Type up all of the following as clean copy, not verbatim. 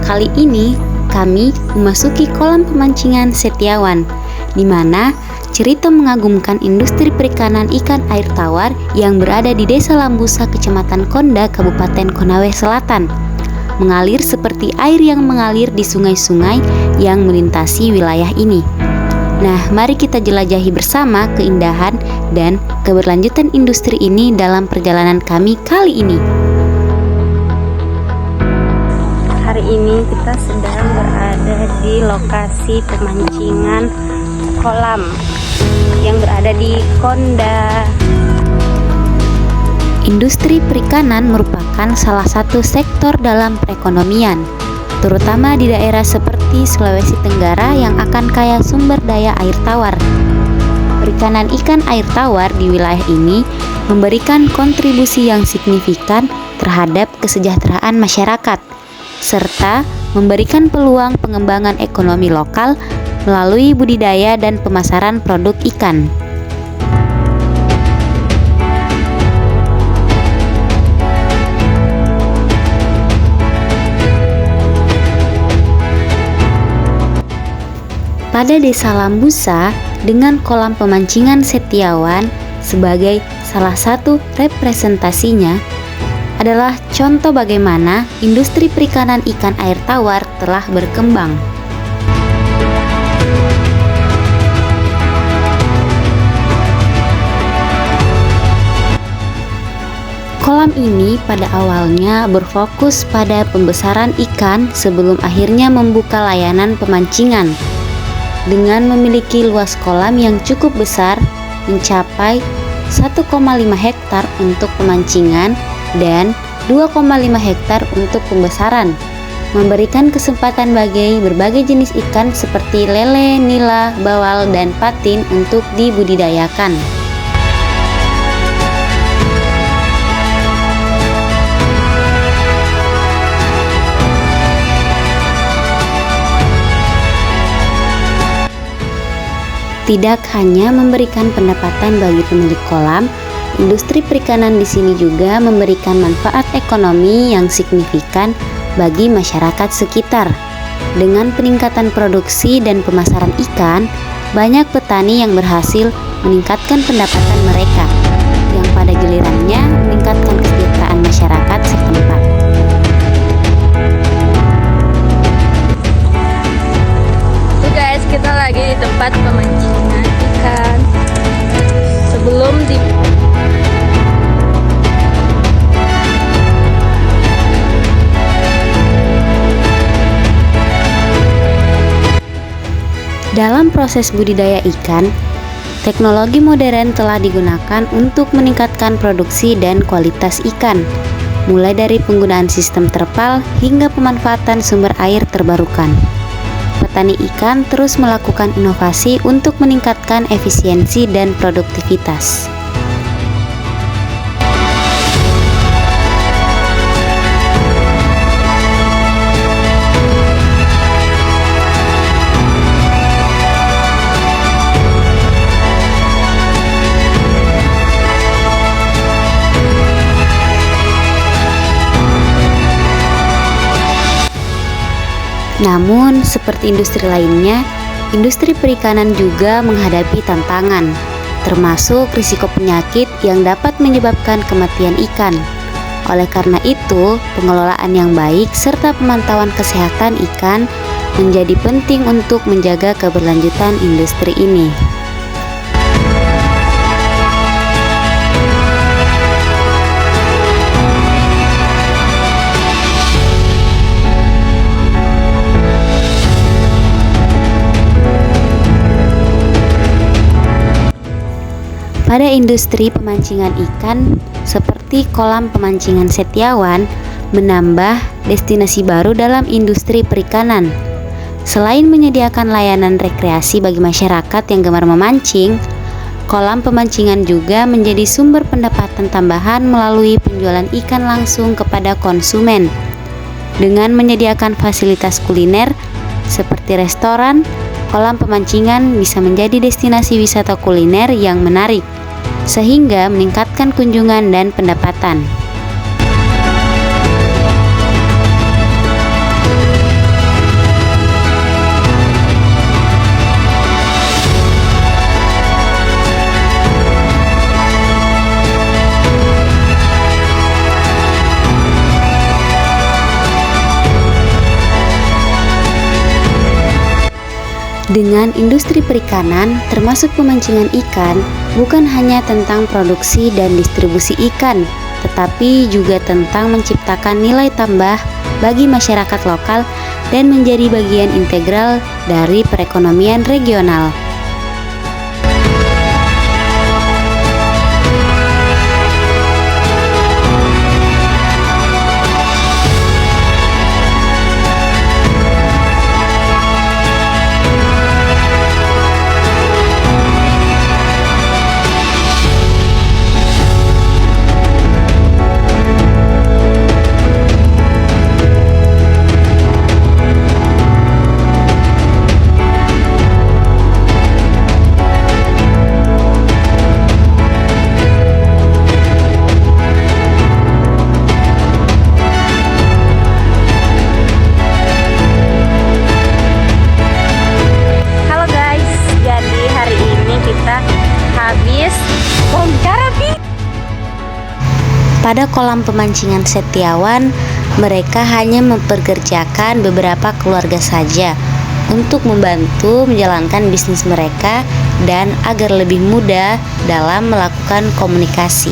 Kali ini kami memasuki kolam pemancingan Setiawan, di mana cerita mengagumkan industri perikanan ikan air tawar yang berada di Desa Lambusa, Kecamatan Konda, Kabupaten Konawe Selatan, mengalir seperti air yang mengalir di sungai-sungai yang melintasi wilayah ini. Nah, mari kita jelajahi bersama keindahan dan keberlanjutan industri ini dalam perjalanan kami kali ini. Hari ini kita sedang berada di lokasi pemancingan kolam yang berada di Konda. Industri perikanan merupakan salah satu sektor dalam perekonomian, terutama di daerah seperti Sulawesi Tenggara yang akan kaya sumber daya air tawar. Perikanan ikan air tawar di wilayah ini memberikan kontribusi yang signifikan terhadap kesejahteraan masyarakat, serta memberikan peluang pengembangan ekonomi lokal melalui budidaya dan pemasaran produk ikan. Pada Desa Lambusa, dengan kolam pemancingan Setiawan sebagai salah satu representasinya, adalah contoh bagaimana industri perikanan ikan air tawar telah berkembang. Kolam ini pada awalnya berfokus pada pembesaran ikan sebelum akhirnya membuka layanan pemancingan. Dengan memiliki luas kolam yang cukup besar, mencapai 1,5 hektar untuk pemancingan dan 2,5 hektar untuk pembesaran, memberikan kesempatan bagi berbagai jenis ikan seperti lele, nila, bawal, dan patin untuk dibudidayakan. Tidak hanya memberikan pendapatan bagi pemilik kolam, industri perikanan di sini juga memberikan manfaat ekonomi yang signifikan bagi masyarakat sekitar. Dengan peningkatan produksi dan pemasaran ikan, banyak petani yang berhasil meningkatkan pendapatan mereka, yang pada gilirannya meningkatkan kesejahteraan masyarakat setempat. Tuh guys, kita lagi di tempat pemancingan ikan. Sebelum di Dalam proses budidaya ikan, teknologi modern telah digunakan untuk meningkatkan produksi dan kualitas ikan, mulai dari penggunaan sistem terpal hingga pemanfaatan sumber air terbarukan. Petani ikan terus melakukan inovasi untuk meningkatkan efisiensi dan produktivitas. Namun, seperti industri lainnya, industri perikanan juga menghadapi tantangan, termasuk risiko penyakit yang dapat menyebabkan kematian ikan. Oleh karena itu, pengelolaan yang baik serta pemantauan kesehatan ikan menjadi penting untuk menjaga keberlanjutan industri ini. Pada industri pemancingan ikan seperti kolam pemancingan Setiawan menambah destinasi baru dalam industri perikanan. Selain menyediakan layanan rekreasi bagi masyarakat yang gemar memancing, kolam pemancingan juga menjadi sumber pendapatan tambahan melalui penjualan ikan langsung kepada konsumen. Dengan menyediakan fasilitas kuliner seperti restoran, kolam pemancingan bisa menjadi destinasi wisata kuliner yang menarik, sehingga meningkatkan kunjungan dan pendapatan. Dengan industri perikanan, termasuk pemancingan ikan, bukan hanya tentang produksi dan distribusi ikan, tetapi juga tentang menciptakan nilai tambah bagi masyarakat lokal dan menjadi bagian integral dari perekonomian regional. Pada kolam pemancingan Setiawan, mereka hanya mempekerjakan beberapa keluarga saja untuk membantu menjalankan bisnis mereka dan agar lebih mudah dalam melakukan komunikasi.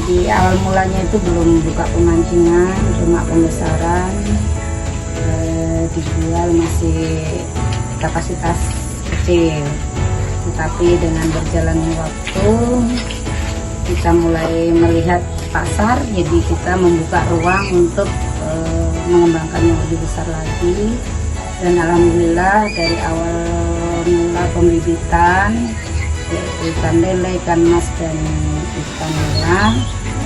Jadi awal mulanya itu belum buka pemancingan, cuma pembesaran, dijual masih kapasitas kecil. Tetapi dengan berjalannya waktu kita mulai melihat pasar, jadi kita membuka ruang untuk mengembangkan yang lebih besar lagi. Dan alhamdulillah dari awal mula pembibitan ikan lele, ikan mas dan ikan nila,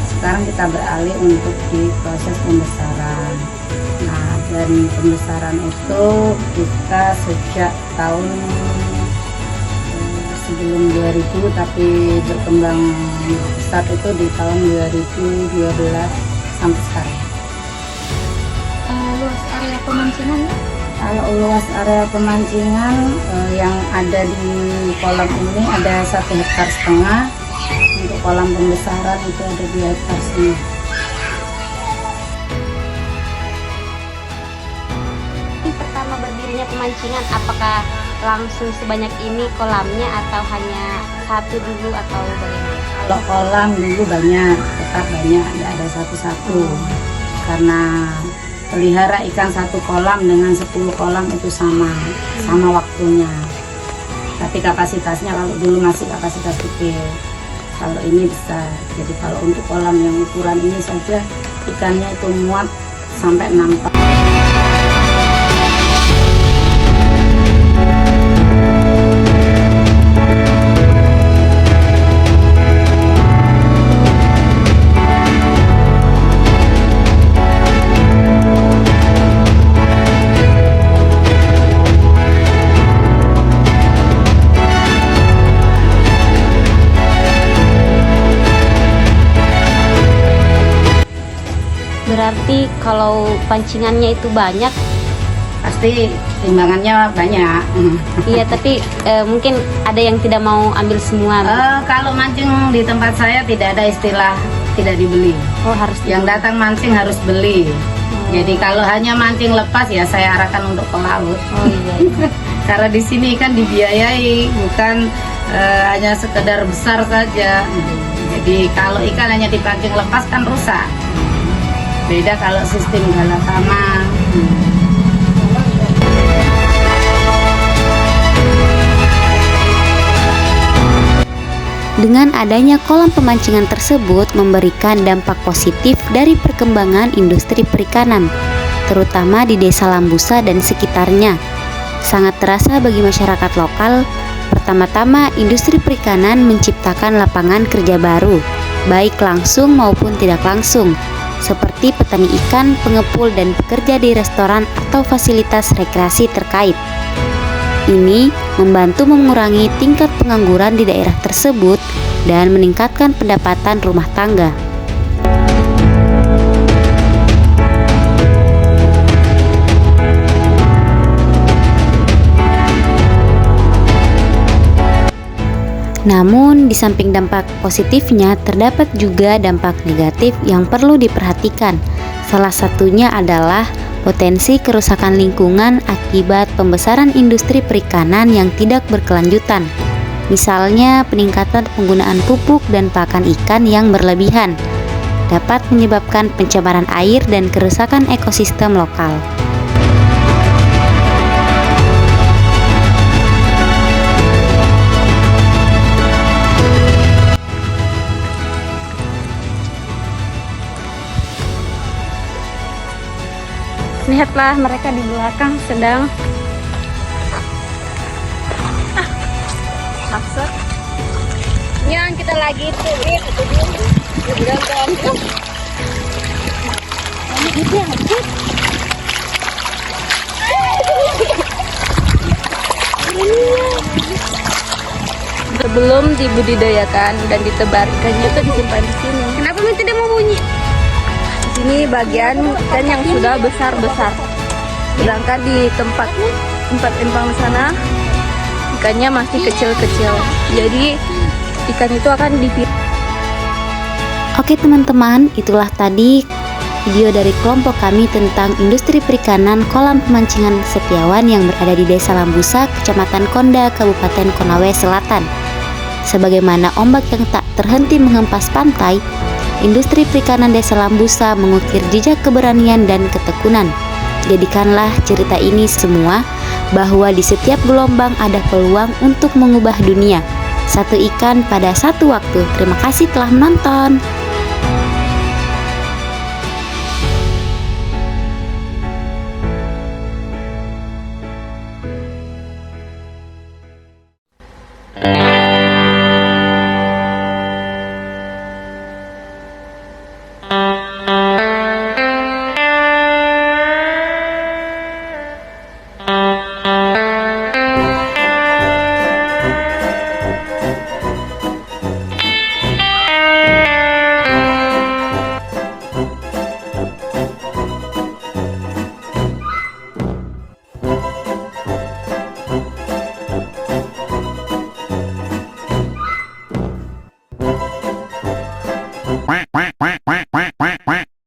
sekarang kita beralih untuk di proses pembesaran. Nah, dan pembesaran itu kita sejak tahun sebelum 2000, tapi berkembang besar itu di tahun 2012 sampai sekarang. Luas area pemancingan? Kalau luas area pemancingan yang ada di kolam ini ada 1,5 hektar. Untuk kolam pembesaran itu ada 2,5 hektar. Pertama berdirinya pemancingan, apakah langsung sebanyak ini kolamnya atau hanya satu dulu atau bagaimana? Kalau kolam dulu banyak, tetap banyak, tidak ada satu-satu. Karena pelihara ikan satu kolam dengan 10 kolam itu sama waktunya. Tapi kapasitasnya kalau dulu masih kapasitas kecil, kalau ini besar. Jadi kalau untuk kolam yang ukuran ini saja ikannya itu muat sampai 6 ton. Berarti kalau pancingannya itu banyak, Pasti timbangannya banyak. iya, tapi mungkin ada yang tidak mau ambil semua. Kalau mancing di tempat saya tidak ada istilah tidak dibeli. Oh, harus Yang datang mancing harus beli. Jadi kalau hanya mancing lepas ya saya arahkan untuk ke laut. Oh iya. Karena di sini kan dibiayai, bukan hanya sekedar besar saja. Jadi kalau ikan hanya dipancing lepas kan rusak. Beda kalau sistem galatama. Dengan adanya kolam pemancingan tersebut memberikan dampak positif dari perkembangan industri perikanan, terutama di Desa Lambusa dan sekitarnya. Sangat terasa bagi masyarakat lokal. Pertama-tama, industri perikanan menciptakan lapangan kerja baru, baik langsung maupun tidak langsung, seperti petani ikan, pengepul, dan pekerja di restoran atau fasilitas rekreasi terkait. Ini membantu mengurangi tingkat pengangguran di daerah tersebut dan meningkatkan pendapatan rumah tangga. Namun, di samping dampak positifnya, terdapat juga dampak negatif yang perlu diperhatikan. Salah satunya adalah potensi kerusakan lingkungan akibat pembesaran industri perikanan yang tidak berkelanjutan. Misalnya, peningkatan penggunaan pupuk dan pakan ikan yang berlebihan dapat menyebabkan pencemaran air dan kerusakan ekosistem lokal. Lihatlah mereka di belakang sedang maksud. Yang kita lagi tulis sebelum dibudidayakan dan ditebar ikannya itu disimpan di sini. Kenapa minta dia mau bunyi? Ini bagian ikan yang sudah besar-besar, sedangkan di tempat empang sana ikannya masih kecil-kecil. Jadi ikan itu akan dipilih. Oke teman-teman, itulah tadi video dari kelompok kami tentang industri perikanan kolam pemancingan Setiawan yang berada di Desa Lambusa, Kecamatan Konda, Kabupaten Konawe Selatan. Sebagaimana ombak yang tak terhenti menghempas pantai, industri perikanan Desa Lambusa mengukir jejak keberanian dan ketekunan. Jadikanlah cerita ini semua bahwa di setiap gelombang ada peluang untuk mengubah dunia. Satu ikan pada satu waktu. Terima kasih telah menonton. Quack, quack, quack, quack, quack, quack, quack.